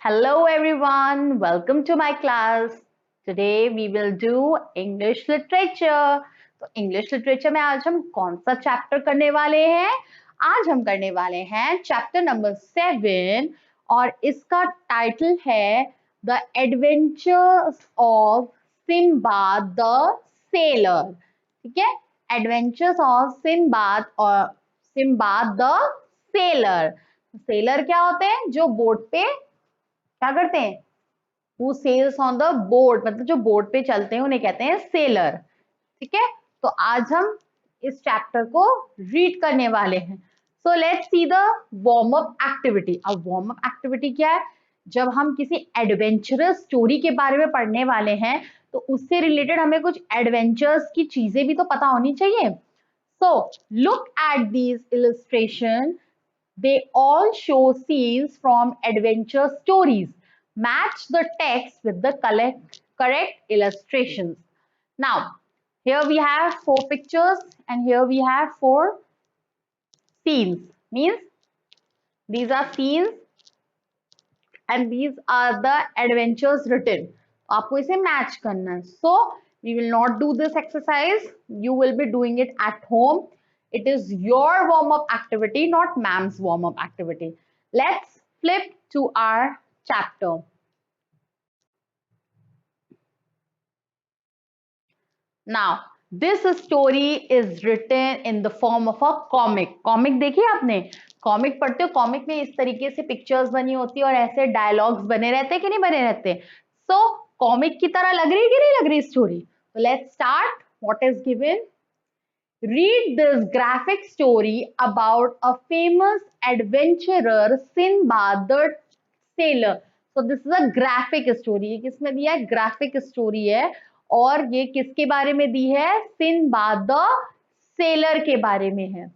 Hello everyone, welcome to my class. Today we will do English literature. तो English literature में आज हम कौन सा चैप्टर करने वाले हैं? आज हम करने वाले हैं चैप्टर नंबर 7 और इसका टाइटल है the adventures of Sinbad the sailor. ठीक है, एडवेंचर्स ऑफ सिम्बाद और सिम्बाद द सेलर. सेलर क्या होते हैं? जो बोट पे क्या करते हैं? Who sells on the boat, मतलब जो बोट पे चलते हैं उन्हें कहते हैं सेलर. ठीक है, तो आज हम इस चैप्टर को रीड करने वाले हैं. So let's see the warm up activity. अब वार्म अप एक्टिविटी क्या है? जब हम किसी एडवेंचरस स्टोरी के बारे में पढ़ने वाले हैं तो उससे रिलेटेड हमें कुछ एडवेंचर्स की चीजें भी तो पता होनी चाहिए. So look at these illustration. They all show scenes from adventure stories. Match the text with the correct illustrations. Now, here we have 4 pictures and here we have 4 scenes. Means these are scenes and these are the adventures written. आपको इसे match करना है. So, we will not do this exercise. You will be doing it at home. It is your warm-up activity, not ma'am's warm-up activity. Let's flip to our chapter. Now, this story is written in the form of a comic. Comic देखिए आपने? Comic पढ़ते हो? Comic में इस तरीके से pictures बनी होती है और ऐसे डायलॉग्स बने रहते हैं कि नहीं बने रहते? सो कॉमिक की तरह लग रही है कि नहीं लग रही स्टोरी? तो let's start. What is given? Read this graphic story about a famous adventurer Sinbad the Sailor. So this is a graphic story. ये किसमें दिया है? Graphic story है और ये किसके बारे में दी है? Sinbad the Sailor के बारे में है.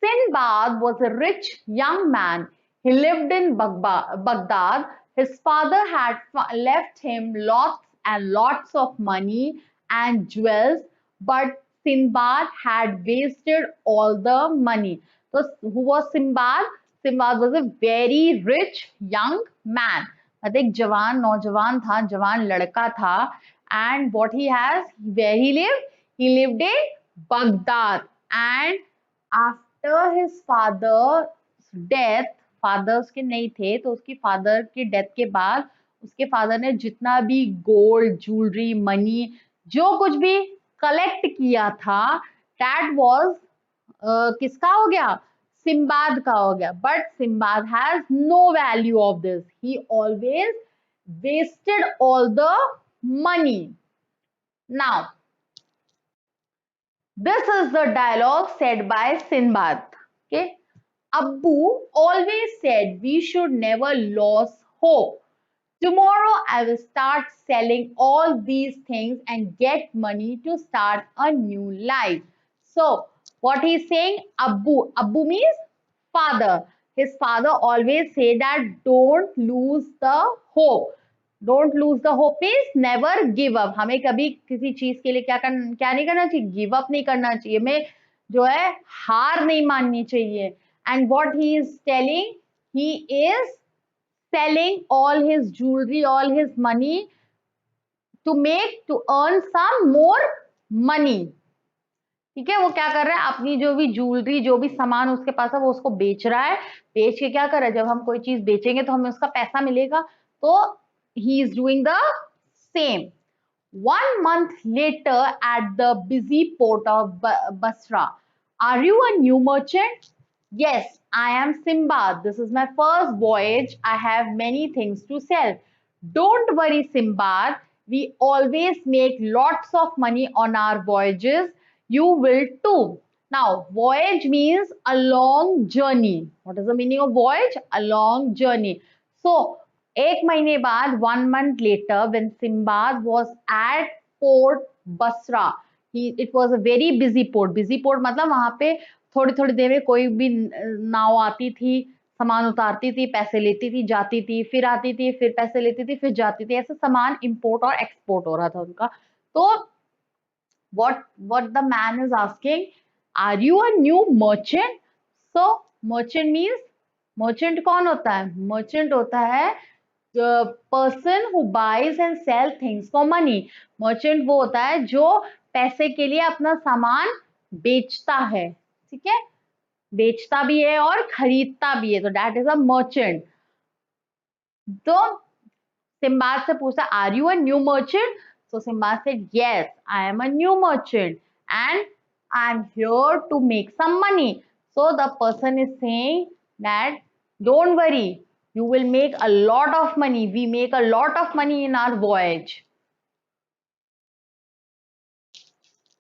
Sinbad was a rich young man. He lived in Baghdad. His father had left him lots and lots of money and jewels, but Sinbad had wasted all the money. So, who was Sinbad? Sinbad was a very rich young man. मतलब एक जवान नौजवान था, जवान लड़का था. And what he has, where he lived? He lived in Baghdad. And after his father death, father उसके नहीं थे तो उसकी फादर की डेथ के बाद उसके फादर ने जितना भी गोल्ड, ज्वेलरी, मनी, जो कुछ भी कलेक्ट किया था, दैट वाज किसका हो गया? सिम्बाद का हो गया. But Sinbad has no value of this. He always wasted all the money. Now this is the dialogue said by Sinbad. Okay. Abbu always said we should never lose hope. Tomorrow I will start selling all these things and get money to start a new life. So what he's saying, Abbu means father. His father always say that don't lose the hope. Don't lose the hope means never give up. हमें कभी किसी चीज के लिए क्या नहीं करना चाहिए? गिव अप नहीं करना चाहिए. हमें जो है हार नहीं माननी चाहिए. And what he is telling, he is selling all his jewelry, all his money to earn some more money. ठीक है, वो क्या कर रहा है? अपनी जो भी ज्वेलरी, जो भी सामान उसके पास है वो उसको बेच रहा है. बेच के क्या कर रहा है? जब हम कोई चीज बेचेंगे तो हमें उसका पैसा मिलेगा. तो he is doing the same. 1 month later at the busy port of Basra. Are you a new merchant? Yes, I am Simbad. This is my first voyage. I have many things to sell. Don't worry, Simbad. We always make lots of money on our voyages. You will too. Now, voyage means a long journey. What is the meaning of voyage? A long journey. So, एक महीने बाद 1 month later when Simbad was at port Basra, it was a very busy port. Busy port मतलब वहां पे थोड़ी थोड़ी देर में कोई भी नाव आती थी, सामान उतारती थी, पैसे लेती थी, जाती थी, फिर आती थी, फिर पैसे लेती थी, फिर जाती थी. ऐसे सामान इंपोर्ट और एक्सपोर्ट हो रहा था उनका. तो what the man is asking, are you a new merchant? So merchant means, merchant कौन होता है? merchant होता है person who buys and sell things for money. Merchant वो होता है जो पैसे के लिए अपना सामान बेचता है. ठीक है, बेचता भी है और खरीदता भी है, तो दैट इज अ मर्चेंट. तो सिम्बाद से पूछा, are you a new merchant? So Simbad said, yes, I am a new merchant and I am here to make some money. So the person is saying that don't worry, you will make a lot of money. We make a lot of money in our voyage.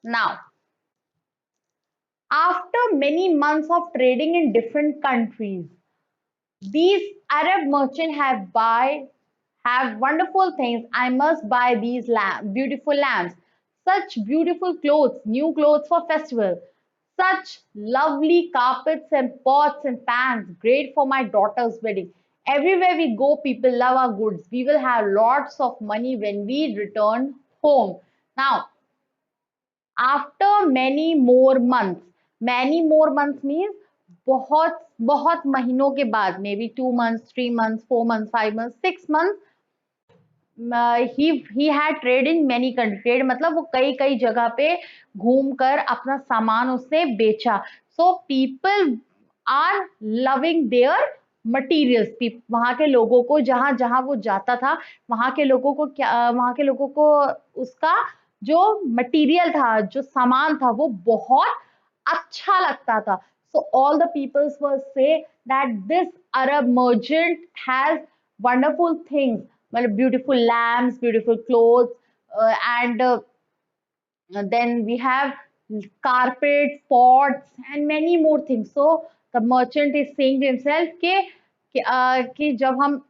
Now, after many months of trading in different countries, these Arab merchants have wonderful things. I must buy these beautiful lamps, such beautiful clothes, new clothes for festival, such lovely carpets and pots and pans, great for my daughter's wedding. Everywhere we go, people love our goods. We will have lots of money when we return home. Now, after many more months means बहुत बहुत महीनों के बाद, maybe 2 months, 3 months, 4 months, 5 months, 6 months, he had trade in many countries. Trade मतलब वो कई कई जगह पे घूमकर अपना सामान उसने बेचा. So people are loving their materials. वहां के लोगों को जहां जहां वो जाता था, वहां के लोगों को उसका जो मटेरियल था, जो सामान था, वो बहुत अच्छा लगता था. So all the peoples were say that this Arab merchant has wonderful things, well, beautiful lamps, beautiful clothes, and then we have carpets, pots, and many more things. So the merchant is saying to himself कि जब हम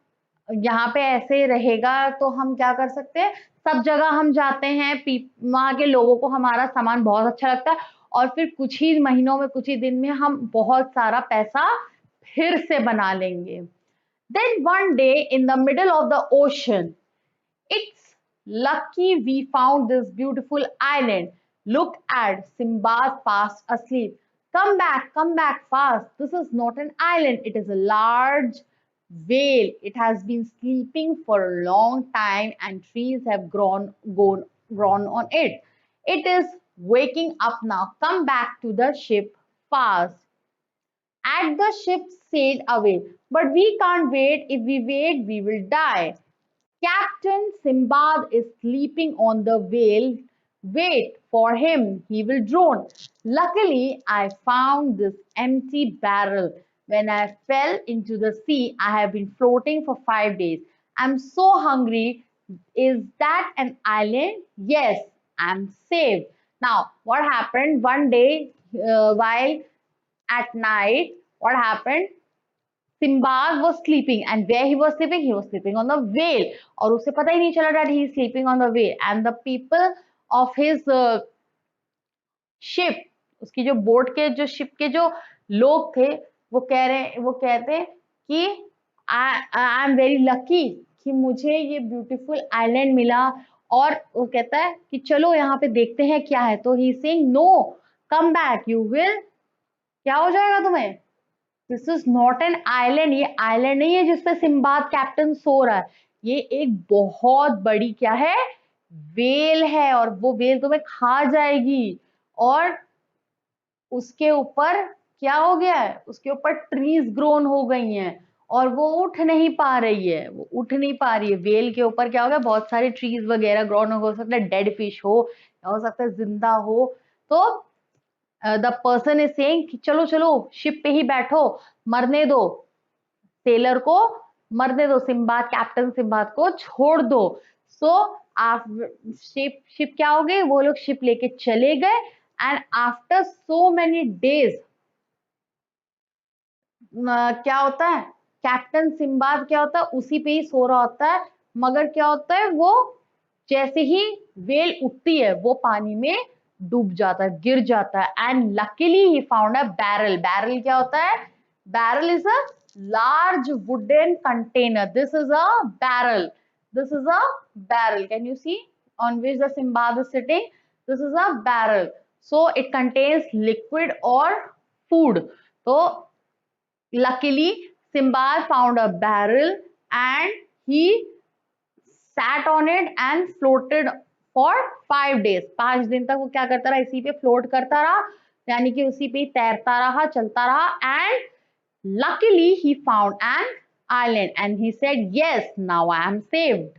यहाँ पे ऐसे रहेगा तो हम क्या कर सकते हैं, सब जगह हम जाते हैं, वहाँ के लोगों को हमारा सामान बहुत अच्छा लगता है, और फिर कुछ ही महीनों में, कुछ ही दिन में हम बहुत सारा पैसा फिर से बना लेंगे. Then one day in the middle of the ocean, it's lucky we found this beautiful island. Look at Simbad fast asleep. Come back fast. This is not an island, it is a large whale. It has been sleeping for a long time and trees have grown on it. It is waking up now. Come back to the ship fast. And the ship sailed away. But we can't wait. If we wait, we will die. Captain Simbad is sleeping on the whale. Wait for him, he will drown. Luckily, I found this empty barrel. When I fell into the sea, I have been floating for 5 days. I'm so hungry. Is that an island? Yes, I'm saved. Now, what happened one day while at night? What happened? Simbad was sleeping, and where he was sleeping? He was sleeping on the whale. और उसे पता ही नहीं चला that he is sleeping on the whale. And the people of his ship, उसकी जो boat के जो ship के जो लोग थे, वो कहते कि आई एम वेरी लकी कि मुझे ये ब्यूटीफुल आइलैंड मिला. और वो कहता है कि चलो यहाँ पे देखते हैं क्या है. तो he saying no, come back, you will, क्या हो जाएगा तुम्हें? This is not an island. ये आइलैंड नहीं है जिसपे सिम्बाद कैप्टन सो रहा है. ये एक बहुत बड़ी क्या है, वेल है, और वो वेल तुम्हें खा जाएगी. और उसके ऊपर क्या हो गया है, उसके ऊपर ट्रीज ग्रोन हो गई हैं और वो उठ नहीं पा रही है. वो उठ नहीं पा रही है. वेल के ऊपर क्या हो गया, बहुत सारे ट्रीज वगैरह ग्रोन हो सकता है, डेड फिश हो सकता है जिंदा हो. तो द पर्सन इज सेइंग कि चलो चलो शिप पे ही बैठो, मरने दो सेलर को, मरने दो, सिम्बाद, कैप्टन सिम्बाद को छोड़ दो. सो आप शिप क्या हो गई, वो लोग शिप लेके चले गए. And after so many days क्या होता है, कैप्टन सिम्बाद क्या होता है, उसी पे ही सो रहा होता है. मगर क्या होता है, वो जैसे ही वेल उठती है वो पानी में डूब जाता है, गिर जाता है. And luckily he found a barrel. Barrel क्या होता है, barrel is a large wooden container. This is a barrel. This is a barrel. Can you see on which the Simbad is sitting? This is a barrel. So it contains liquid or food. So luckily Simbad found a barrel and he sat on it and floated for 5 days. 5 दिन तक वो क्या करता रहा, इसी पे float करता रहा, यानी कि उसी पे तैरता रहा, चलता रहा. And luckily he found an island and he said, yes, now I am saved.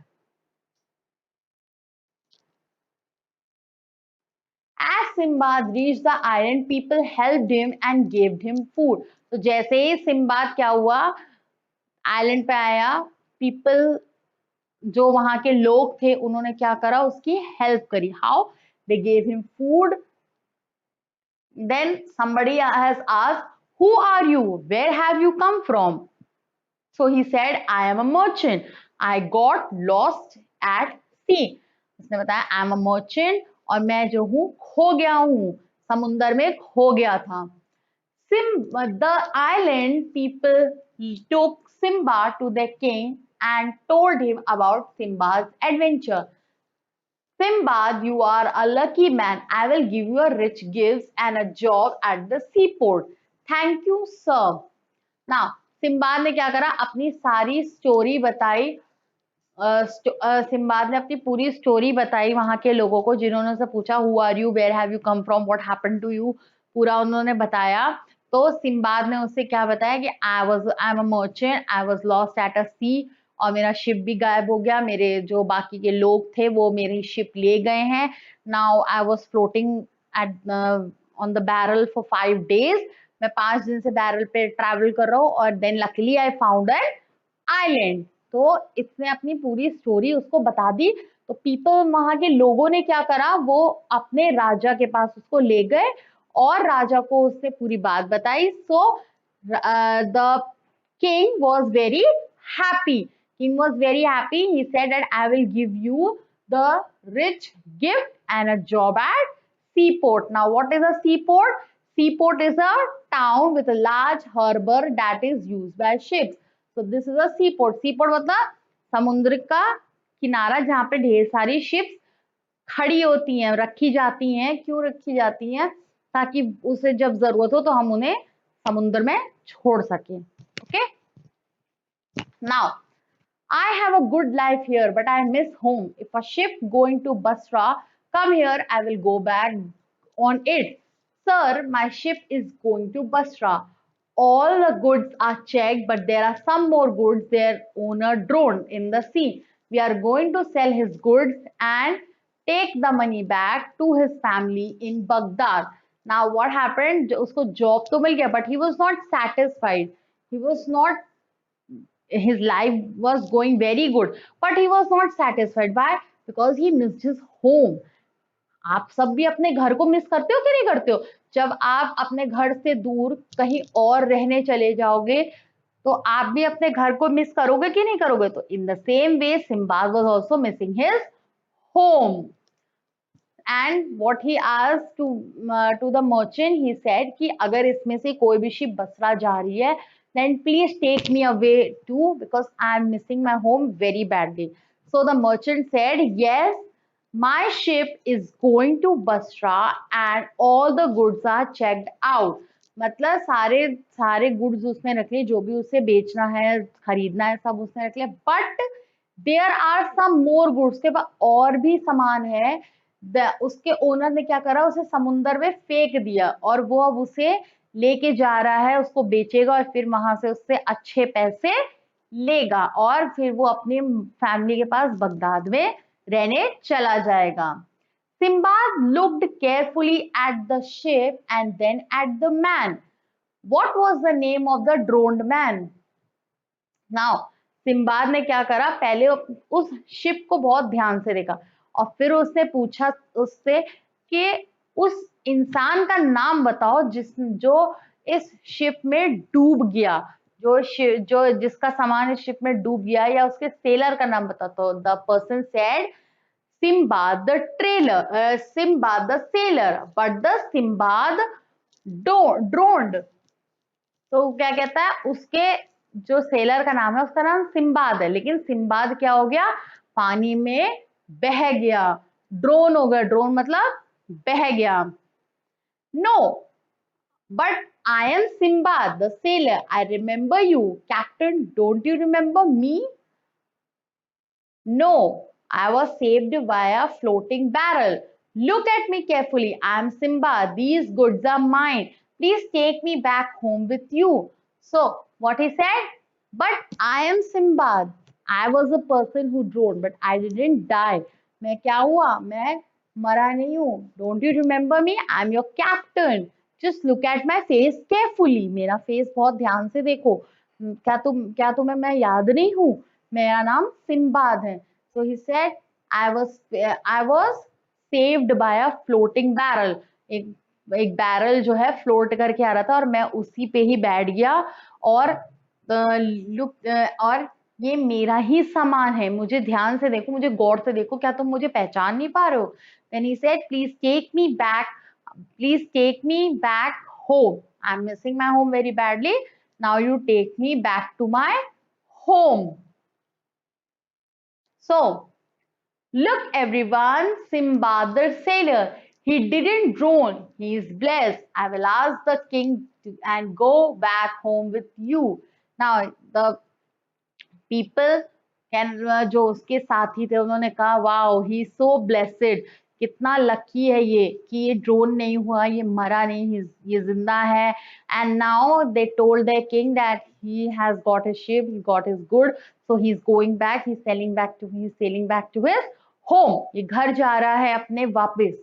As Simbad reached the island, people helped him and gave him food. तो जैसे ही सिम्बाद क्या हुआ, आइलैंड पे आया, पीपल जो वहां के लोग थे उन्होंने क्या करा, उसकी हेल्प करी. How? They gave him food. Then somebody has asked, who are you, where have you come from? So he said, I am a merchant, I got lost at sea. उसने बताया, I am a merchant, और मैं जो हूँ खो गया हूँ, समुंदर में खो गया था. The island people took Simba to the king and told him about Simba's adventure. Simbad, you are a lucky man. I will give you a rich gifts and a job at the seaport. Thank you, sir. Now, सिम्बाद ने क्या करा, अपनी सारी story बताई. सिम्बाद ने अपनी पूरी story बताई वहां के लोगों को, जिन्होंने उसे पूछा who are you, where have you come from, what happened to you, पूरा उन्होंने बताया. तो सिम्बाद ने उससे क्या बताया कि I am a merchant, I was lost at a sea, और मेरा शिप भी गायब हो गया, मेरे जो बाकी के लोग थे वो मेरी शिप ले गए हैं. Now I was floating at on the barrel for 5 days. मैं 5 दिन से बैरल पे ट्रैवल कर रहा हूँ, और then luckily I found an island. तो इसने अपनी पूरी स्टोरी उसको बता दी. तो पीपल, वहां के लोगों ने क्या करा, वो अपने राजा के पास उसको ले गए और राजा को उसने पूरी बात बताई. So the king was very happy. King was very happy. He said that I will give you the rich gift and a job at seaport. Now, what is a seaport? Seaport is a town with a large harbor that is used by ships. So this is a seaport. Seaport मतलब समुद्र का किनारा जहाँ पे ढेर सारी ships खड़ी होती हैं, रखी जाती हैं. क्यों रखी जाती हैं? ताकि उसे जब जरूरत हो तो हम उन्हें समुद्र में छोड़ सकें. Okay. Now I have a good life here, but I miss home. If a ship going to Basra come here, I will go back on it. Sir, my ship is going to Basra. All the goods are checked, but there are some more goods their owner drowned in the sea. We are going to sell his goods and take the money back to his family in Baghdad. Now what happened? उसको job तो मिल गया, but he was not satisfied. He was not, his life was going very good, but he was not satisfied. Why? Because he missed his home. आप सब भी अपने घर को miss करते हो कि नहीं करते हो? जब आप अपने घर से दूर कहीं और रहने चले जाओगे तो आप भी अपने घर को मिस करोगे कि नहीं करोगे? तो in the same way Sinbad was also missing his home. And what he asked to the merchant, he said कि अगर इसमें से कोई भी शिप बसरा जा रही है, then please take me away too, because I am missing my home very badly. So the merchant said, yes, my ship is going to Basra and all the goods are checked out. मतलब सारे सारे goods उसने रख लिए, जो भी उसे बेचना है, खरीदना है, सब उसने रख लिया. But there are some more goods, के पास और भी सामान है. उसके ओनर ने क्या करा, उसे समुंदर में फेंक दिया, और वो अब उसे लेके जा रहा है, उसको बेचेगा और फिर वहां से उससे अच्छे पैसे लेगा, और फिर वो अपनी फैमिली के पास बगदाद में रहने चला जाएगा. Simbad looked carefully at the ship and then at the man. What was the name of the drowned man? Now, सिम्बाद ने क्या करा, पहले उस शिप को बहुत ध्यान से देखा, और फिर उसने पूछा उससे कि उस इंसान का नाम बताओ जो इस शिप में डूब गया, जो जिसका सामान इस शिप में डूब गया, या उसके सेलर का नाम बता. तो the person said Simbad the trailer, Simbad the sailor, but the Simbad drowned. तो क्या कहता है, उसके जो सेलर का नाम है उसका नाम सिम्बाद है, लेकिन सिम्बाद क्या हो गया, पानी में बह गया, ड्रोन हो गया. ड्रोन मतलब बह गया. No, but I am Simbad the sailor. I remember you, Captain. Don't you remember me? No, I was saved by a floating barrel. Look at me carefully. I am Simba. These goods are mine. Please take me back home with you. So, what he said? But I am Simba. I was a person who drowned, but I didn't die. मैं क्या हुआ? मैं मरा नहीं हूँ. Don't you remember me? I'm your captain. Just look at my face carefully. मेरा face बहुत ध्यान से देखो. क्या तुम्हें मैं याद नहीं हूँ? मेरा नाम सिम्बाद है. So he said, I was saved by a floating barrel. एक बैरल जो है फ्लोट करके आ रहा था और मैं उसी पे ही बैठ गया और और ये मेरा ही सामान है. मुझे ध्यान से देखो, मुझे गौर से देखो. क्या तुम मुझे पहचान नहीं पा रहे हो? Then he said, please take me back home. I'm missing my home very badly. Now you take me back to my home. So, look everyone, Simba the sailor. He didn't drown. He is blessed. I will ask the king and go back home with you. Now, the people can जो उसके साथी थे उन्होंने कहा wow he so blessed. कितना lucky है ये कि ये ड्रोन नहीं हुआ, ये मरा नहीं, ये जिंदा है. And now they told the king that he has got his ship, he got his good, so he's going back, he's sailing back to his home. ये घर जा रहा है अपने वापस.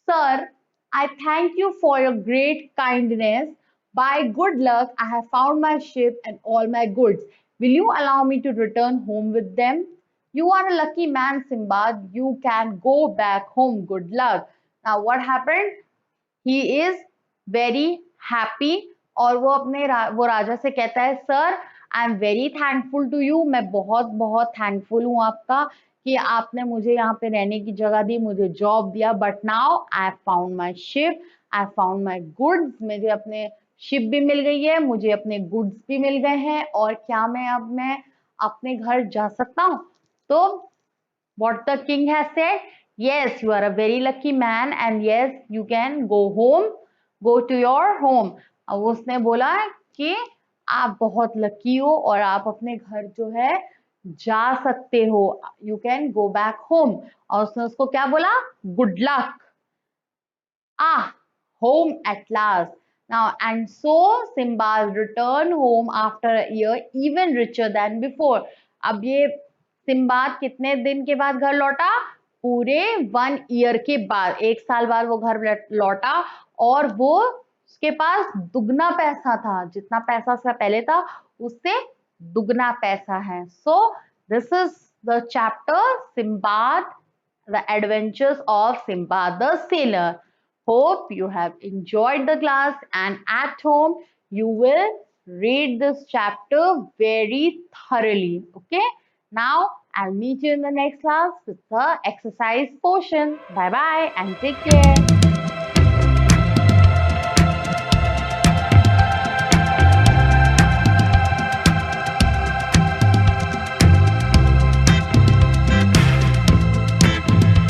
Sir, I thank you for your great kindness. By good luck, I have found my ship and all my goods. Will you allow me to return home with them? You are a lucky man, Simbad. You can go back home. Good luck. Now, what happened? He is very happy और वो राजा से कहता है sir I am very thankful to you. मैं बहुत बहुत thankful हूँ आपका कि आपने मुझे यहाँ पे रहने की जगह दी, मुझे जॉब दिया. But now I found my ship, I found my goods. मुझे अपने शिप भी मिल गई है, मुझे अपने गुड्स भी मिल गए हैं और क्या मैं अपने घर जा सकता हूँ. तो what the king has said, yes, you are a very lucky man and yes, you can go home, go to your home. अब उसने बोला कि आप बहुत लकी हो और आप अपने घर जो है जा सकते हो. You can go back home. और उसने उसको क्या बोला? Good luck. Home at last. Now, and so Simba returned home after a year, even richer than before. अब ये सिम्बाद कितने दिन के बाद घर लौटा? पूरे 1 ईयर के बाद, 1 साल बाद वो घर लौटा और वो उसके पास दुगना पैसा था. जितना पैसा उसका पहले था उससे दुगना पैसा है. So this is the chapter Sinbad, the adventures of Simba the sailor. Hope you have enjoyed the class and at home you will read this chapter very thoroughly. Okay. Now I'll meet you in the next class with the exercise portion. Bye bye and take care.